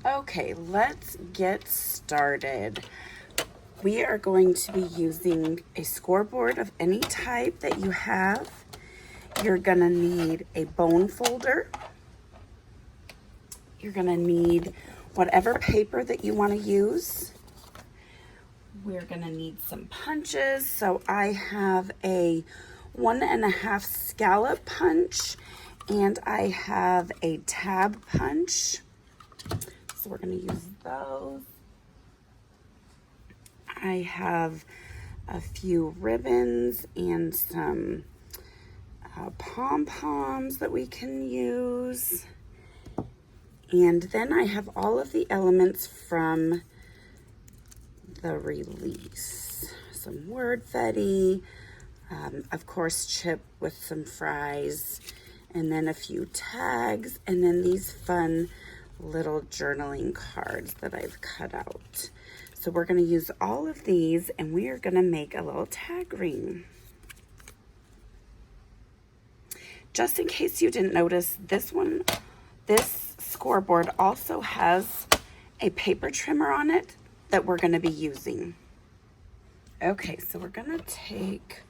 Okay, let's get started. We are going to be using a scoreboard of any type that you have. You're gonna need a bone folder. You're gonna need whatever paper that you wanna use. We're gonna need some punches. So I have a 1.5 scallop punch and I have a tab punch. So we're gonna use those. I have a few ribbons and some pom-poms that we can use. And then I have all of the elements from the release. Some Wordfetti, of course chip with some fries, and then a few tags, and then these fun little journaling cards that I've cut out. So we're going to use all of these and we are going to make a little tag ring. Just in case you didn't notice, this scoreboard also has a paper trimmer on it that we're going to be using. Okay, so we're going to take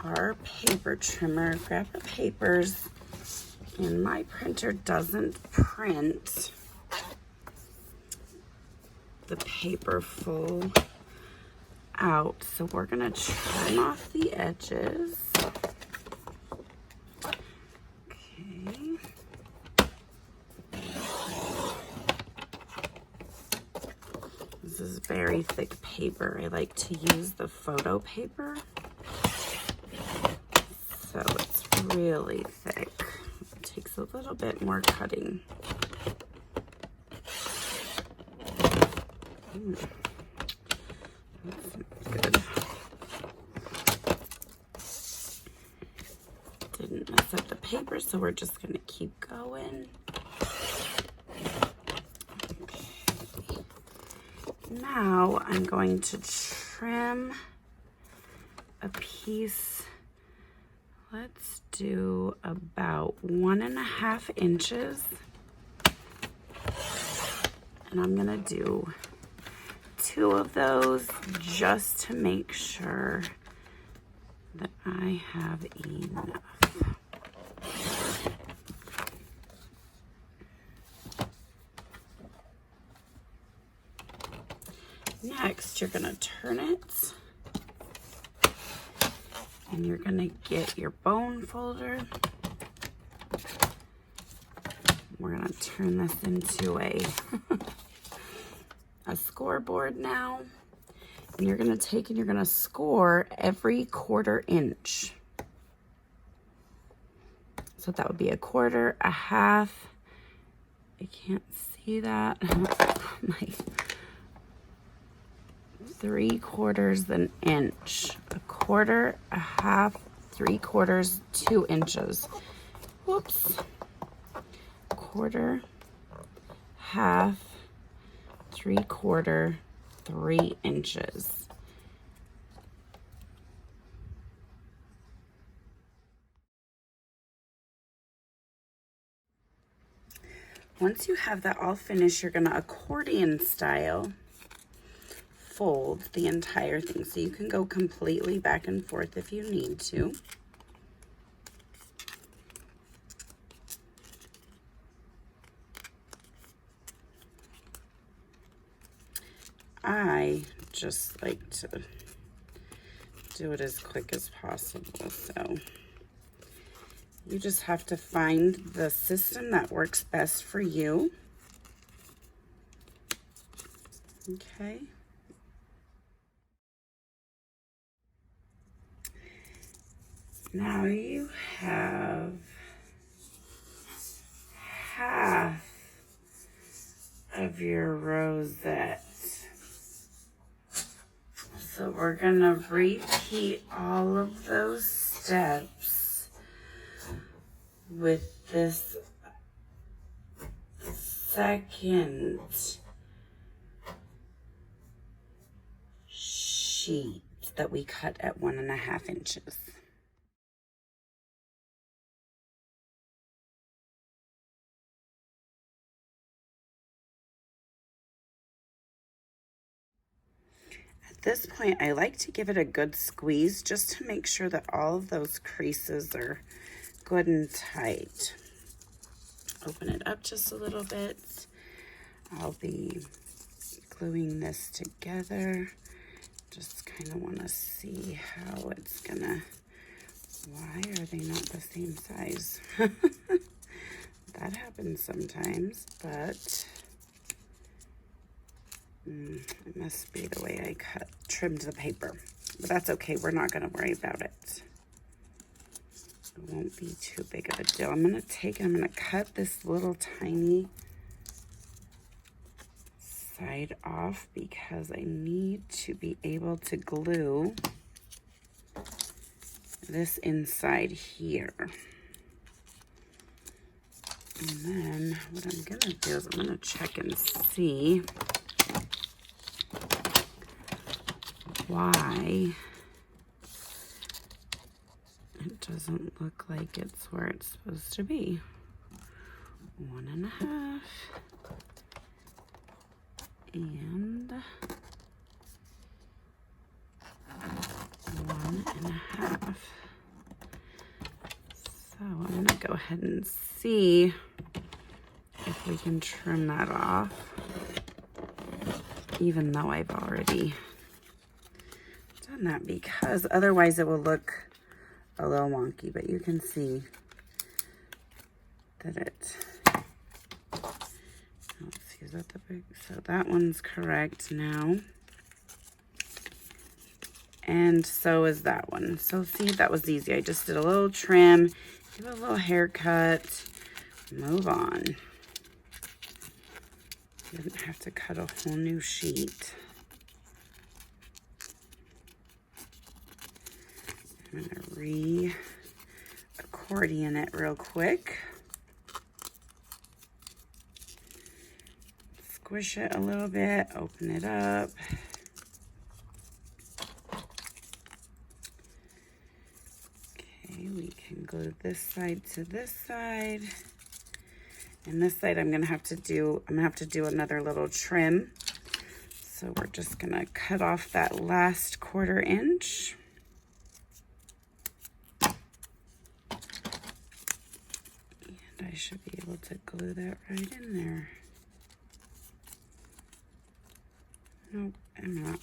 our paper trimmer, grab our papers, and my printer doesn't print the paper full out, so we're gonna trim off the edges. Okay. This is very thick paper. I like to use the photo paper, so it's really thick. It takes a little bit more cutting. Good. Didn't mess up the paper, so we're just gonna keep going. Okay. Now I'm going to trim a piece. Let's do about 1.5 inches. And I'm gonna do 2 of those just to make sure that I have enough. Next, you're gonna turn it and you're gonna get your bone folder. We're gonna turn this into a scoreboard now. And you're gonna take and you're gonna score every 1/4 inch. So that would be 1/4, 1/2. I can't see that. My 3/4 an inch. 1/4, 1/2, 3/4, 2 inches. Whoops. 1/4, 1/2, 3/4, 3 inches. Once you have that all finished, you're gonna accordion style fold the entire thing. So you can go completely back and forth if you need to. I just like to do it as quick as possible. So you just have to find the system that works best for you. Okay. Now you have half of your rosette. So we're gonna repeat all of those steps with this second sheet that we cut at 1.5 inches. this point, I like to give it a good squeeze just to make sure that all of those creases are good and tight. Open it up just a little bit. I'll be gluing this together. Just kind of want to see how it's gonna, why are they not the same size? That happens sometimes, but it must be the way I trimmed the paper. But that's okay, we're not gonna worry about it. It won't be too big of a deal. I'm gonna cut this little tiny side off because I need to be able to glue this inside here. And then what I'm gonna do is I'm gonna check and see why it doesn't look like it's where it's supposed to be. 1.5 and 1.5. So I'm gonna go ahead and see if we can trim that off, even though I've already done that, because otherwise it will look a little wonky. But you can see that let's see, is that the big, so that one's correct now. And so is that one. So see, that was easy. I just did a little trim, give it a little haircut, move on. Didn't have to cut a whole new sheet. I'm gonna re-accordion it real quick. Squish it a little bit, open it up. Okay, we can glue this side to this side. And this side I'm gonna have to do another little trim. So we're just gonna cut off that last 1/4 inch. And I should be able to glue that right in there. Nope, I'm not.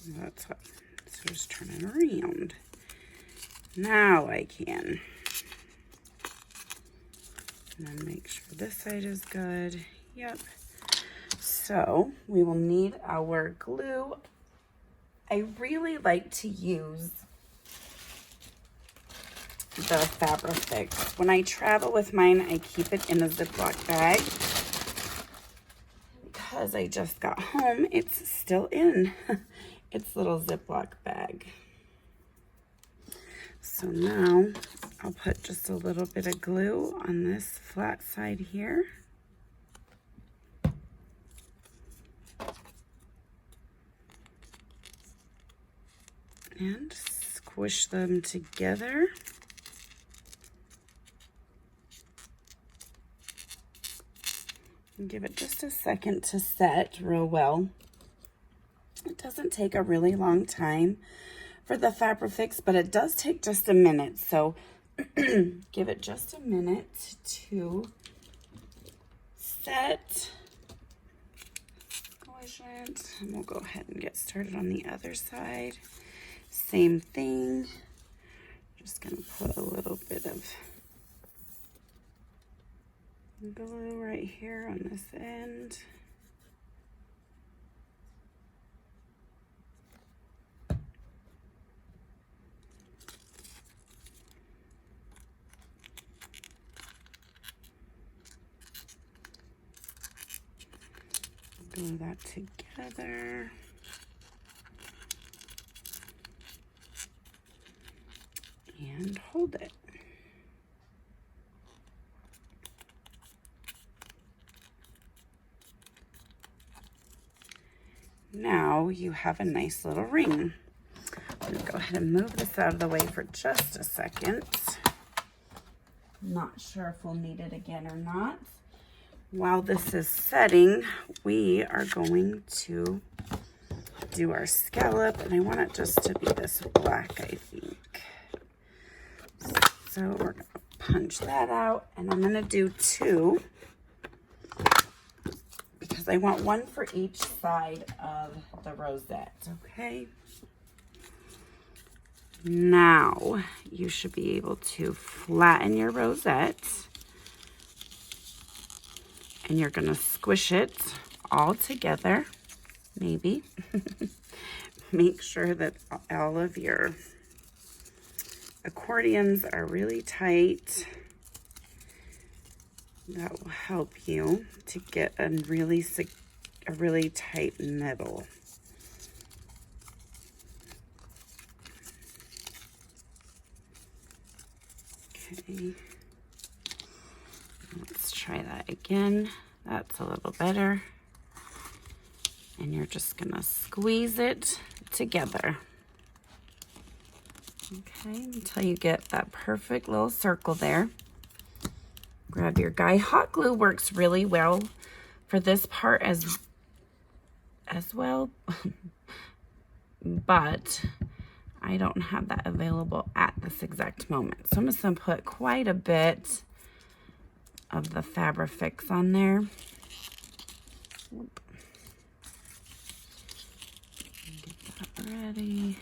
That's what, so just turn it around. Now I can. And then make sure this side is good. Yep. So we will need our glue. I really like to use the Fabrifix. When I travel with mine, I keep it in a Ziploc bag. Because I just got home, it's still in its little Ziploc bag. So now I'll put just a little bit of glue on this flat side here. And squish them together. And give it just a second to set real well. It doesn't take a really long time for the Fabrifix, but it does take just a minute. So give it just a minute to set. Squish it. And we'll go ahead and get started on the other side. Same thing. Just gonna put a little bit of glue right here on this end. Glue that together. And hold it. Now you have a nice little ring. I'm gonna go ahead and move this out of the way for just a second. Not sure if we'll need it again or not, while this is setting, we are going to do our scallop, and I want it just to be this black, I think. So we're gonna punch that out, and I'm gonna do 2 because I want 1 for each side of the rosette, okay? Now you should be able to flatten your rosette, and you're gonna squish it all together, maybe. Make sure that all of your accordions are really tight. That will help you to get a really tight middle. Okay, let's try that again. That's a little better. And you're just gonna squeeze it together. Okay, until you get that perfect little circle there. Grab your guy. Hot glue works really well for this part as well, but I don't have that available at this exact moment. So I'm just gonna put quite a bit of the Fabrifix on there. Get that ready.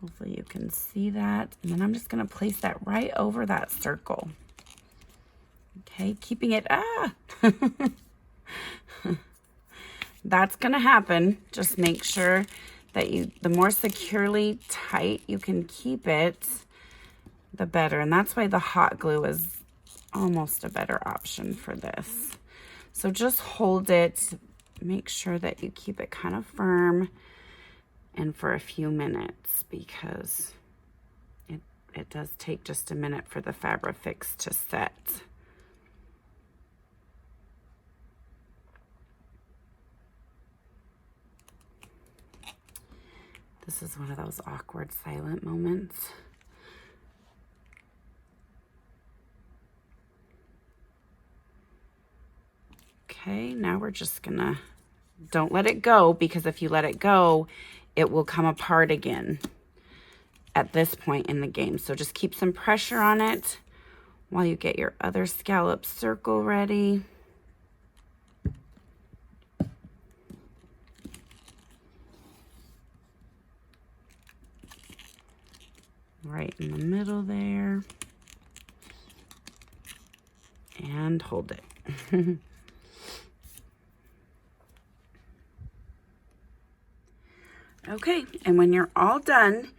Hopefully you can see that. And then I'm just gonna place that right over that circle. Okay, keeping it, That's gonna happen. Just make sure that the more securely tight you can keep it, the better. And that's why the hot glue is almost a better option for this. So just hold it, make sure that you keep it kind of firm and for a few minutes, because it does take just a minute for the Fabrifix to set. This is one of those awkward silent moments. Okay, now we're just gonna, don't let it go, because if you let it go, it will come apart again at this point in the game. So just keep some pressure on it while you get your other scallop circle ready. Right in the middle there. And hold it. Okay, and when you're all done,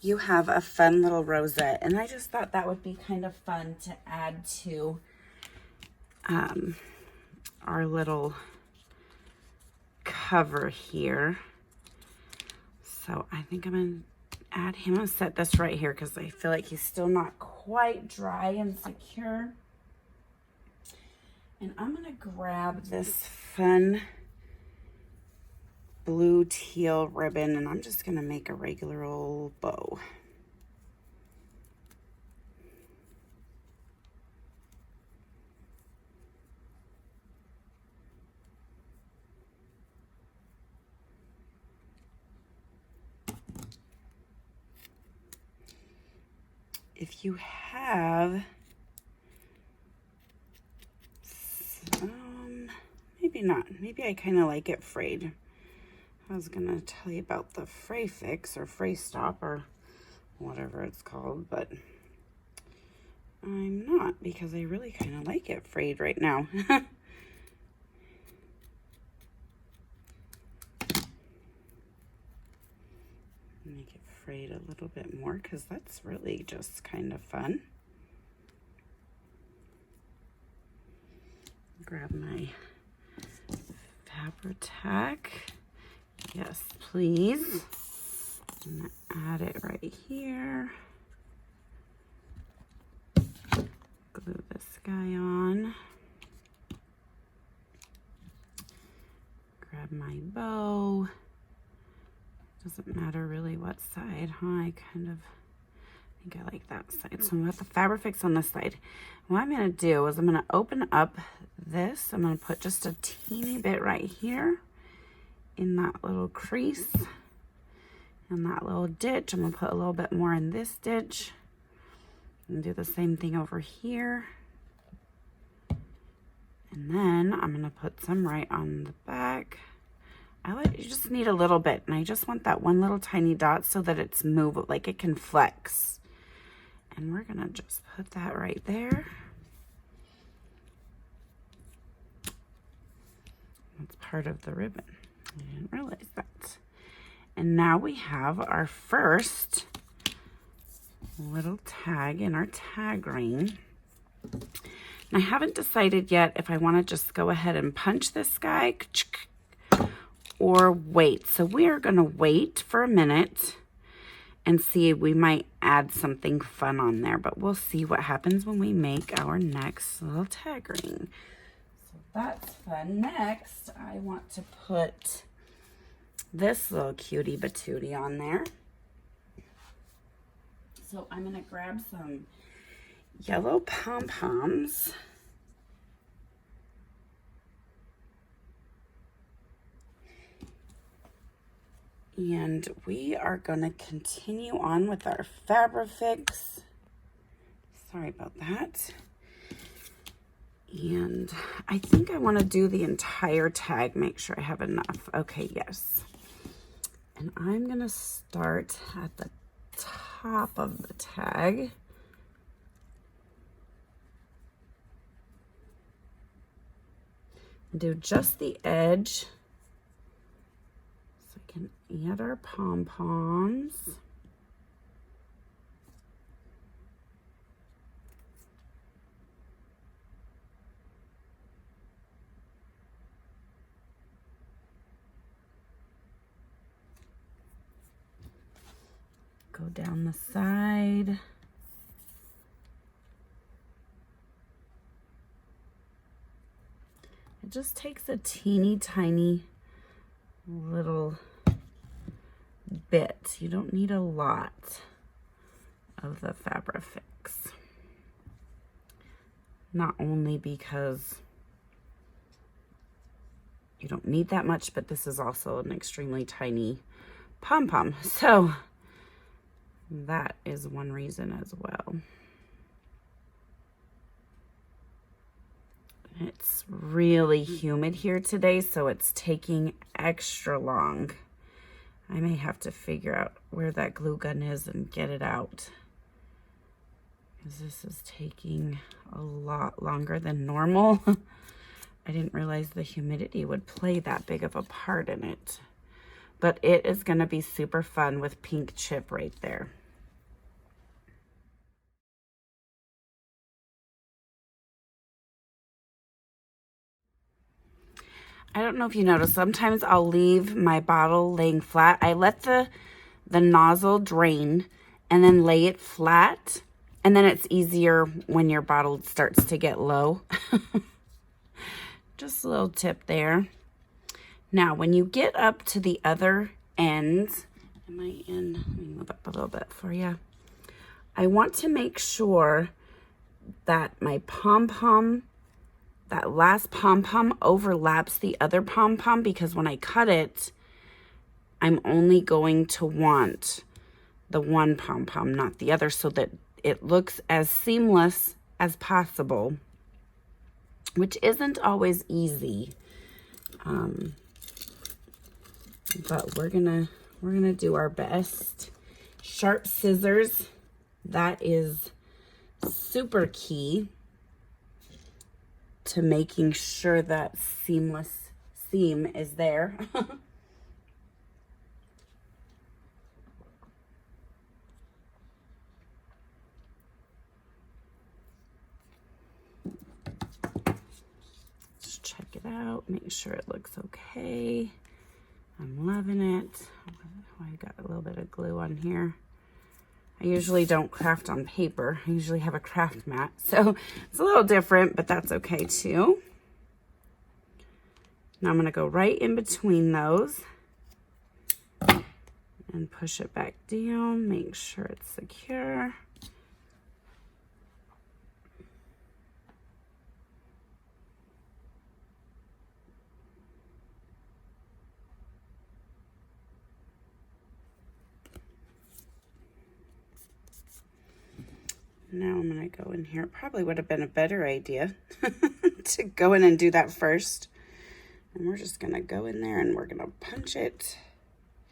you have a fun little rosette. And I just thought that would be kind of fun to add to our little cover here. So I think I'm gonna add him. I'm gonna set this right here because I feel like he's still not quite dry and secure. And I'm gonna grab this fun blue teal ribbon, and I'm just gonna make a regular old bow. If you have maybe not, maybe I kind of like it frayed. I was gonna tell you about the Fray Fix or Fray Stop or whatever it's called, but I'm not, because I really kind of like it frayed right now. Make it frayed a little bit more, because that's really just kind of fun. Grab my Fabri-Tac. Yes, please. I'm gonna add it right here. Glue this guy on. Grab my bow. Doesn't matter really what side, huh? I think I like that side. So I'm gonna put the Fabrifix on this side. What I'm gonna do is I'm gonna open up this. I'm gonna put just a teeny bit right here in that little crease and that little ditch. I'm gonna put a little bit more in this ditch and do the same thing over here. And then I'm gonna put some right on the back. You just need a little bit, and I just want that one little tiny dot so that it's movable, like it can flex. And we're gonna just put that right there. That's part of the ribbon. I didn't realize that. And now we have our first little tag in our tag ring. And I haven't decided yet if I want to just go ahead and punch this guy or wait. So we are going to wait for a minute and see. We might add something fun on there, but we'll see what happens when we make our next little tag ring. So that's fun. Next, I want to put this little cutie patootie on there. So I'm going to grab some yellow pom-poms. And we are going to continue on with our Fabrifix. Sorry about that. And I think I want to do the entire tag, make sure I have enough. Okay, yes. And I'm going to start at the top of the tag. Do just the edge. So I can add our pom-poms. Go down the side. It just takes a teeny tiny little bit. You don't need a lot of the Fabrifix. Not only because you don't need that much, but this is also an extremely tiny pom-pom. So that is one reason as well. It's really humid here today, so it's taking extra long. I may have to figure out where that glue gun is and get it out, because this is taking a lot longer than normal. I didn't realize the humidity would play that big of a part in it. But it is going to be super fun with pink chip right there. I don't know if you notice, sometimes I'll leave my bottle laying flat. I let the nozzle drain and then lay it flat. And then it's easier when your bottle starts to get low. Just a little tip there. Now, when you get up to the other end, let me move up a little bit for you. I want to make sure that my pom-pom, that last pom-pom overlaps the other pom-pom, because when I cut it, I'm only going to want the one pom-pom, not the other, so that it looks as seamless as possible, which isn't always easy. But we're gonna do our best. Sharp scissors, that is super key to making sure that seamless seam is there. Just check it out, make sure it looks okay. I'm loving it. Oh, I got a little bit of glue on here. I usually don't craft on paper. I usually have a craft mat. So it's a little different, but that's okay too. Now I'm going to go right in between those and push it back down. Make sure it's secure. Now I'm gonna go in here. It probably would have been a better idea to go in and do that first. And we're just gonna go in there and we're gonna punch it.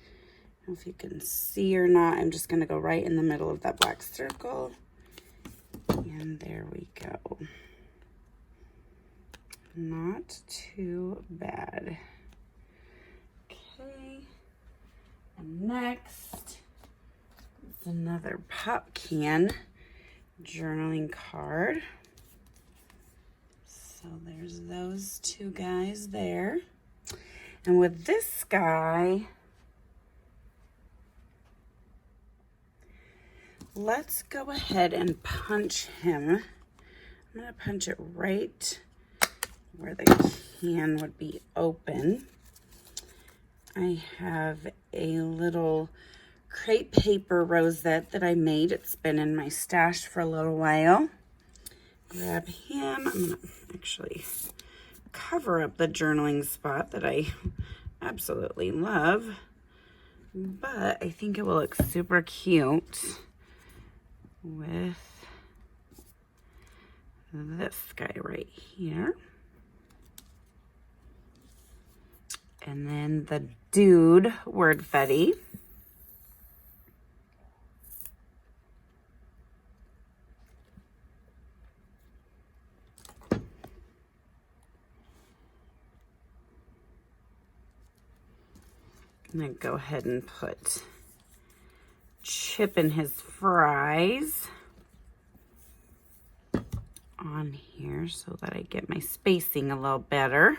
I don't know if you can see or not. I'm just gonna go right in the middle of that black circle. And there we go. Not too bad. Okay. And next is another pop can journaling card. So there's those two guys there. And with this guy, let's go ahead and punch him. I'm gonna punch it right where the can would be open. I have a little crepe paper rosette that I made. It's been in my stash for a little while. Grab him. I'm gonna actually cover up the journaling spot that I absolutely love, but I think it will look super cute with this guy right here. And then the dude Wordfetti. I'm gonna go ahead and put Chip and his fries on here so that I get my spacing a little better.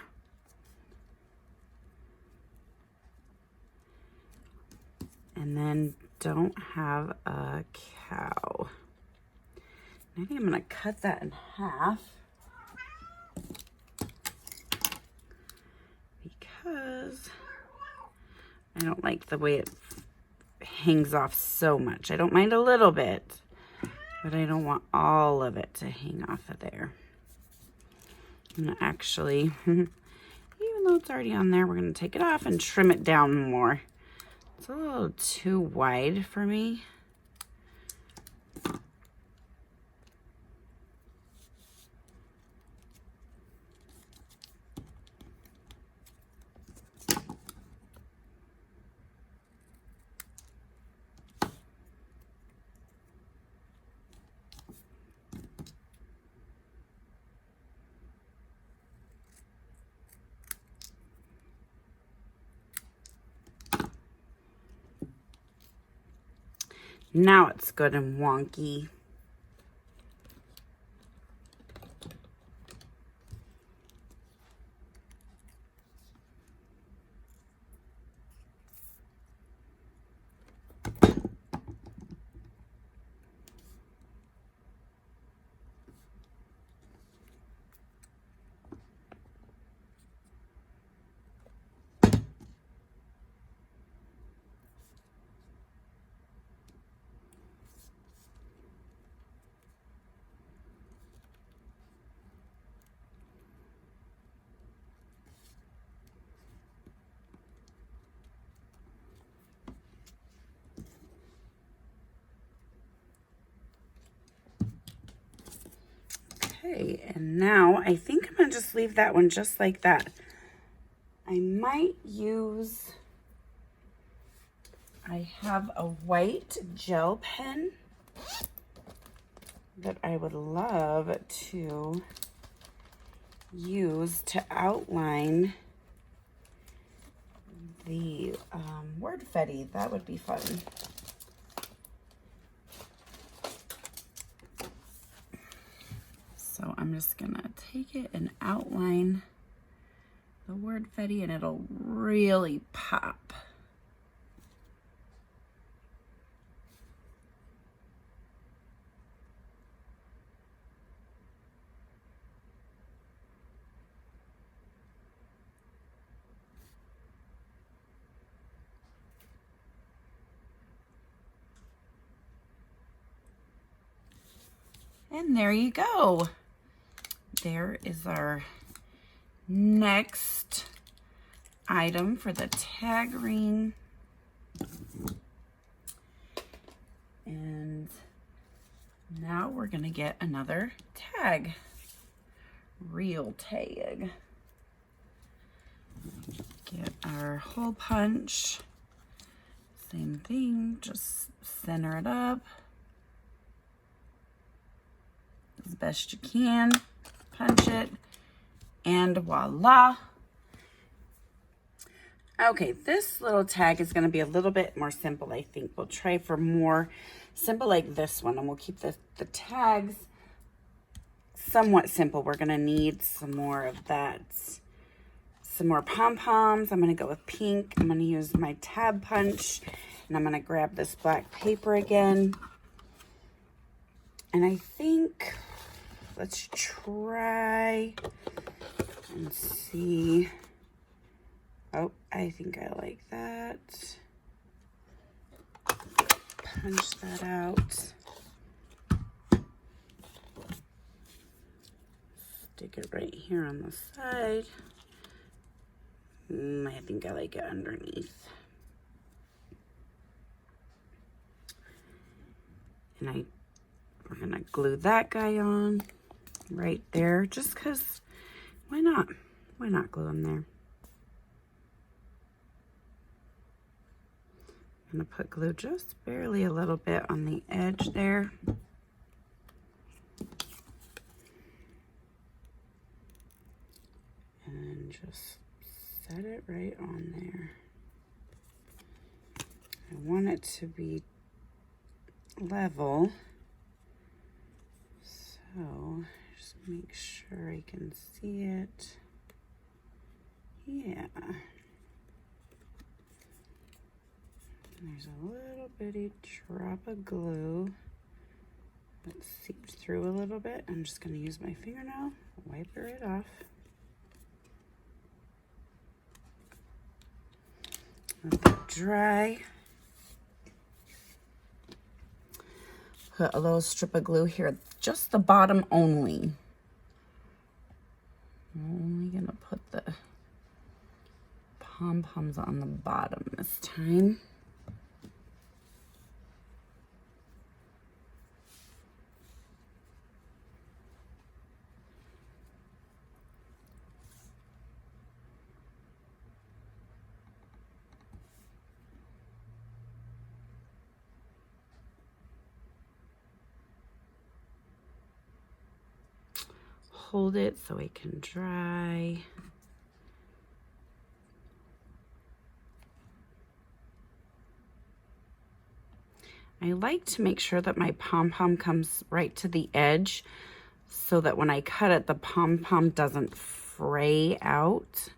And then don't have a cow. I think I'm gonna cut that in half because I don't like the way it hangs off so much. I don't mind a little bit, but I don't want all of it to hang off of there. I'm gonna actually, even though it's already on there, we're gonna take it off and trim it down more. It's a little too wide for me. Now it's good and wonky. Okay, and now I think I'm gonna just leave that one just like that. I might use, I have a white gel pen that I would love to use to outline the Wordfetti. That would be fun. So I'm just gonna take it and outline the Wordfetti and it'll really pop. And there you go. There is our next item for the tag ring. And now we're we're gonna get another tag, real tag. Get our hole punch, same thing, just center it up as best you can, punch it, and voila. Okay, this little tag is going to be a little bit more simple, I think. We'll try for more simple like this one, and we'll keep the tags somewhat simple. We're going to need some more of that. Some more pom-poms. I'm going to go with pink. I'm going to use my tab punch, and I'm going to grab this black paper again. And I think, let's try and see. Oh, I think I like that. Punch that out. Stick it right here on the side. I think I like it underneath. And we're gonna glue that guy on right there, just cause why not? Why not glue him there? I'm gonna put glue just barely a little bit on the edge there. And just set it right on there. I want it to be level. So just make sure I can see it. Yeah. There's a little bitty drop of glue that seeped through a little bit. I'm just going to use my fingernail, wipe it right off. Let that dry. Put a little strip of glue here, just the bottom only. I'm only going to put the pom-poms on the bottom this time. Hold it so it can dry. I like to make sure that my pom-pom comes right to the edge so that when I cut it, the pom-pom doesn't fray out,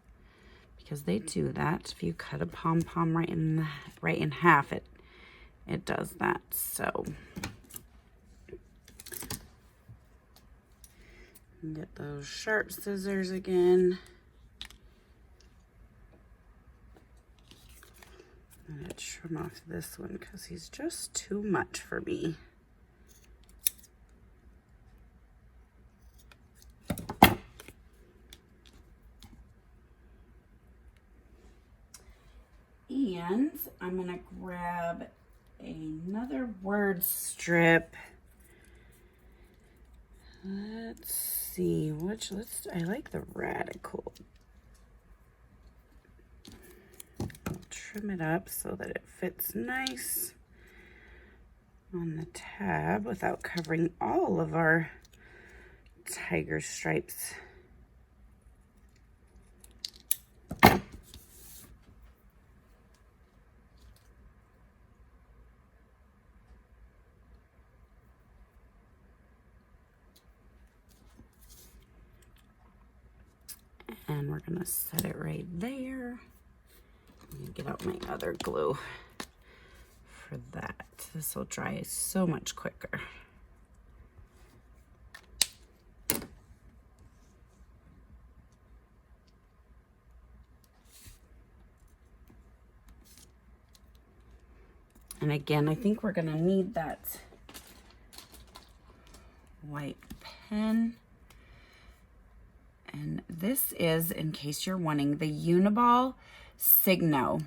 because they do that. If you cut a pom-pom right in half, it does that. So get those sharp scissors again. I'm gonna trim off this one because he's just too much for me. And I'm gonna grab another word strip. Let's see, I like the radical. I'll trim it up so that it fits nice on the tab without covering all of our tiger stripes. And we're gonna set it right there. Let me get out my other glue for that. This will dry so much quicker. And again, I think we're gonna need that white pen. And this is, in case you're wanting, the Uniball Signo.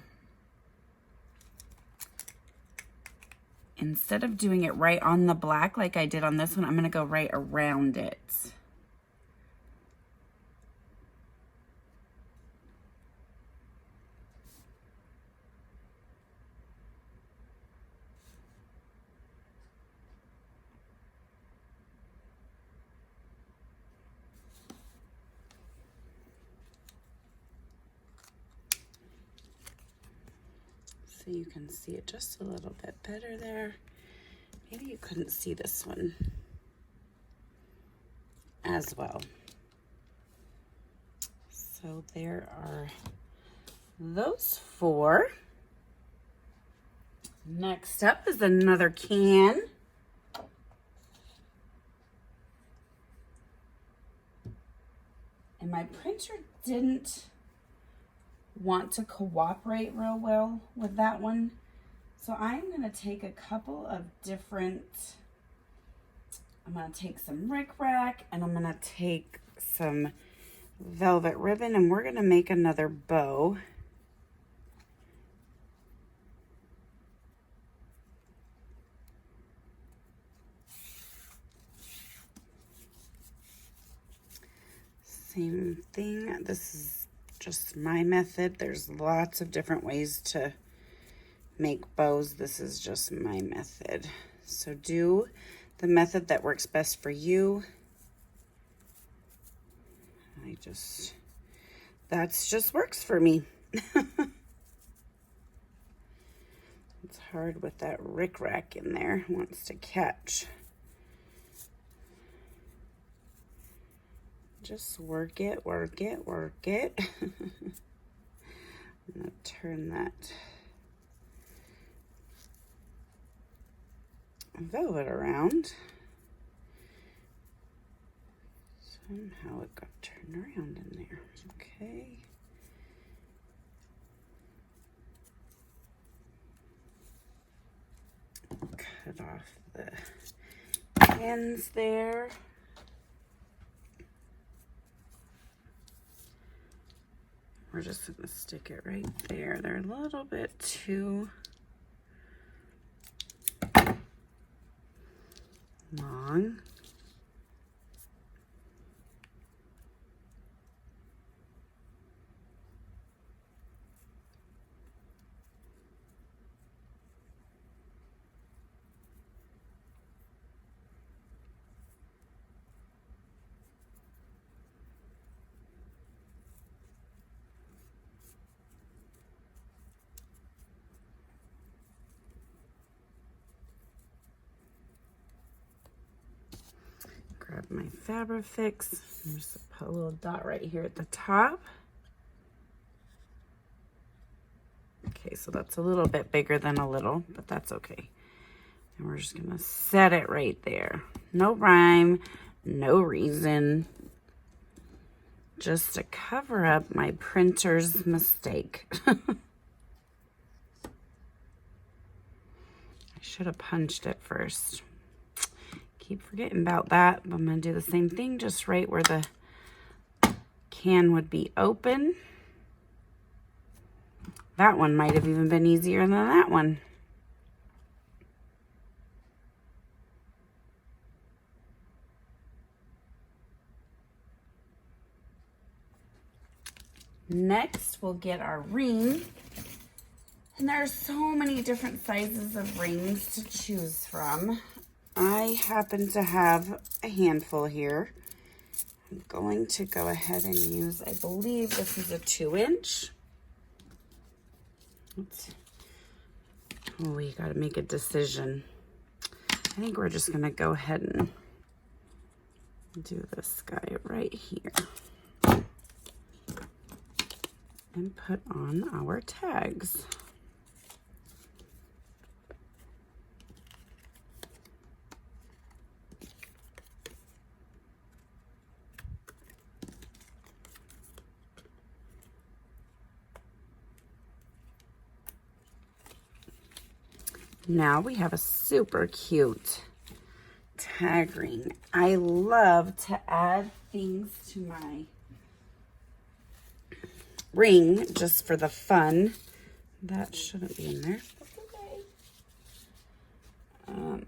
instead of doing it right on the black like I did on this one, I'm going to go right around it. So you can see it just a little bit better there. Maybe you couldn't see this one as well. So there are those 4. Next up is another can. And my printer didn't want to cooperate real well with that one. So I'm going to take a couple of different, I'm going to take some rickrack and I'm going to take some velvet ribbon and we're going to make another bow. Same thing. This is just my method. There's lots of different ways to make bows. This is just my method. So do the method that works best for you. That's just works for me. It's hard with that rickrack in there. It wants to catch. Just work it, work it, work it. I'm gonna turn that velvet around. Somehow it got turned around in there. Okay. Cut off the ends there. We're just going to stick it right there. They're a little bit too long. Grab my Fabrifix. I'm just put a little dot right here at the top. Okay, so that's a little bit bigger than a little, but that's okay. And we're just gonna set it right there. No rhyme, no reason. Just to cover up my printer's mistake. I should have punched it first. Keep forgetting about that. But I'm going to do the same thing, just right where the can would be open. That one might have even been easier than that one. Next, we'll get our ring. And there are so many different sizes of rings to choose from. I happen to have a handful here. I'm going to go ahead and use, I believe this is a 2-inch. Oh, we got to make a decision. I think we're just going to go ahead and do this guy right here. And put on our tags. Now we have a super cute tag ring. I love to add things to my ring just for the fun. That shouldn't be in there. That's okay.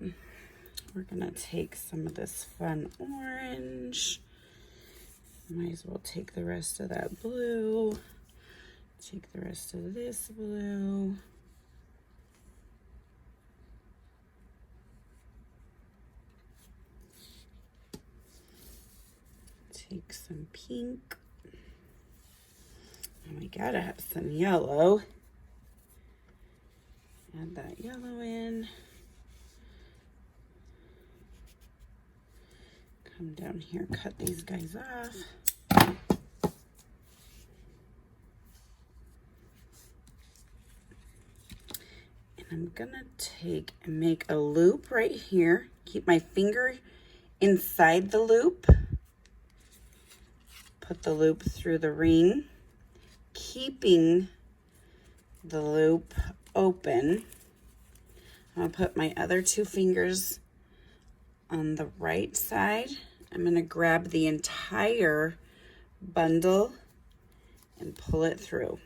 We're gonna take some of this fun orange. Might as well take the rest of that blue. Take the rest of this blue. Take some pink. And we gotta have some yellow. Add that yellow in. Come down here, cut these guys off. And I'm gonna take and make a loop right here. Keep my finger inside the loop. Put the loop through the ring, keeping the loop open. I'll put my other two fingers on the right side. I'm going to grab the entire bundle and pull it through.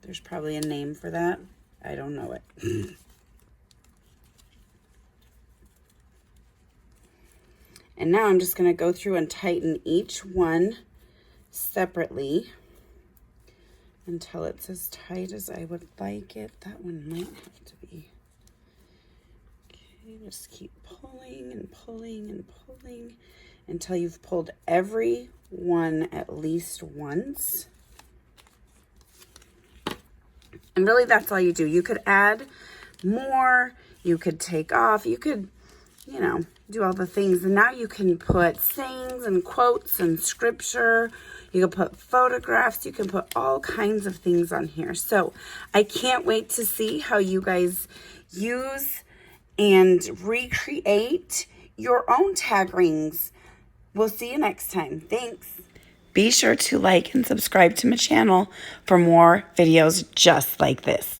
There's probably a name for that. I don't know it. And now I'm just going to go through and tighten each one separately until it's as tight as I would like it. That one might have to be. Okay, just keep pulling and pulling and pulling until you've pulled every one at least once. And really that's all you do. You could add more, you could take off, you could, you know, do all the things. And now you can put sayings and quotes and scripture. You can put photographs. You can put all kinds of things on here. So I can't wait to see how you guys use and recreate your own tag rings. We'll see you next time. Thanks. Be sure to like and subscribe to my channel for more videos just like this.